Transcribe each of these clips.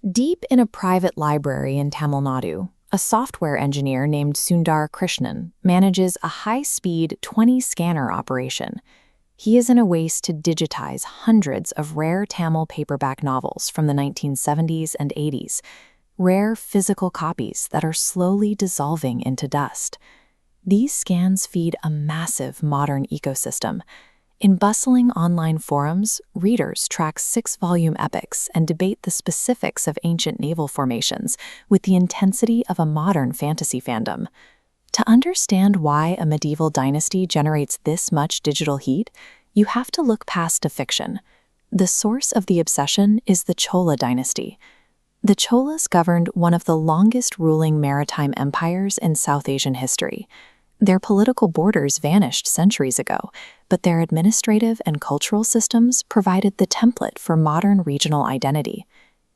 Deep in a private library in Tamil Nadu, a software engineer named Sundar Krishnan manages a high-speed 20-scanner operation. He is in a race to digitize hundreds of rare Tamil paperback novels from the 1970s and 80s, rare physical copies that are slowly dissolving into dust. These scans feed a massive modern ecosystem. In bustling online forums, readers track 6-volume epics and debate the specifics of ancient naval formations with the intensity of a modern fantasy fandom. To understand why a medieval dynasty generates this much digital heat, you have to look past a fiction. The source of the obsession is the Chola dynasty. The Cholas governed one of the longest ruling maritime empires in South Asian history. Their political borders vanished centuries ago, but their administrative and cultural systems provided the template for modern regional identity.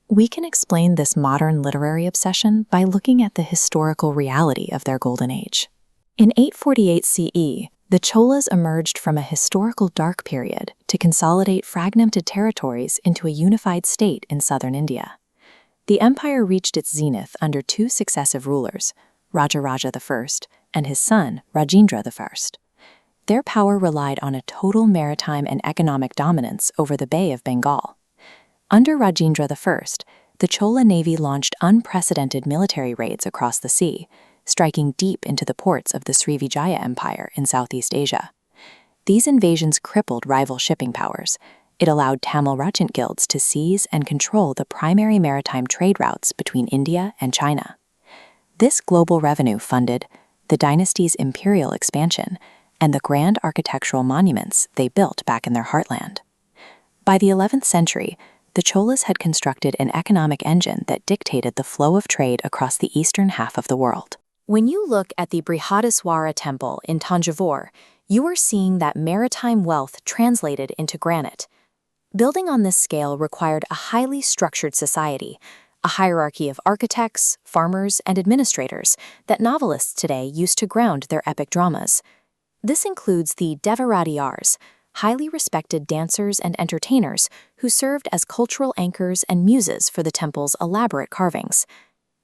We can explain this modern literary obsession by looking at the historical reality of their golden age. In 848 CE, the Cholas emerged from a historical dark period to consolidate fragmented territories into a unified state in southern India. The empire reached its zenith under 2 successive rulers, Rajaraja I and his son, Rajendra I. Their power relied on a total maritime and economic dominance over the Bay of Bengal. Under Rajendra I, the Chola navy launched unprecedented military raids across the sea, striking deep into the ports of the Srivijaya Empire in Southeast Asia. These invasions crippled rival shipping powers. It allowed Tamil merchant guilds to seize and control the primary maritime trade routes between India and China. This global revenue funded the dynasty's imperial expansion and the grand architectural monuments they built back in their heartland. By the 11th century, the Cholas had constructed an economic engine that dictated the flow of trade across the eastern half of the world. When you look at the Brihadiswara temple in Tanjavur, you are seeing that maritime wealth translated into granite. Building on this scale required a highly structured society, a hierarchy of architects, farmers, and administrators that novelists today use to ground their epic dramas. This includes the Devaradiyars, highly respected dancers and entertainers who served as cultural anchors and muses for the temple's elaborate carvings.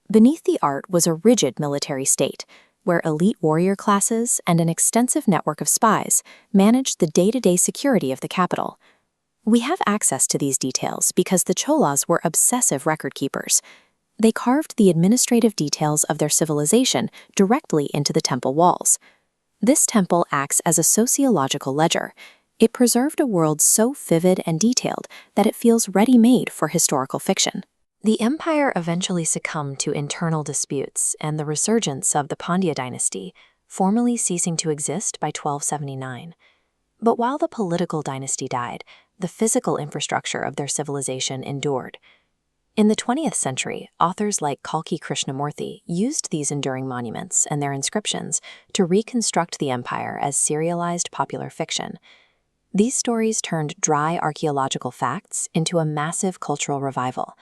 Beneath the art was a rigid military state, where elite warrior classes and an extensive network of spies managed the day-to-day security of the capital. We have access to these details because the Cholas were obsessive record keepers. They carved the administrative details of their civilization directly into the temple walls. This temple acts as a sociological ledger. It preserved a world so vivid and detailed that it feels ready-made for historical fiction. The empire eventually succumbed to internal disputes and the resurgence of the Pandya dynasty, formally ceasing to exist by 1279. But while the political dynasty died, the physical infrastructure of their civilization endured. In the 20th century, authors like Kalki Krishnamurthy used these enduring monuments and their inscriptions to reconstruct the empire as serialized popular fiction. These stories turned dry archaeological facts into a massive cultural revival.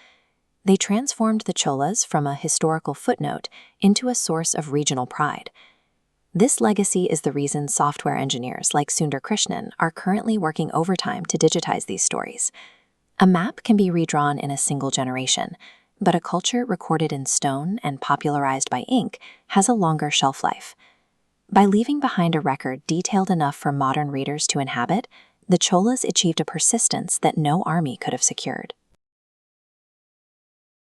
They transformed the Cholas from a historical footnote into a source of regional pride. This legacy is the reason software engineers like Sundar Krishnan are currently working overtime to digitize these stories. A map can be redrawn in a single generation, but a culture recorded in stone and popularized by ink has a longer shelf life. By leaving behind a record detailed enough for modern readers to inhabit, the Cholas achieved a persistence that no army could have secured.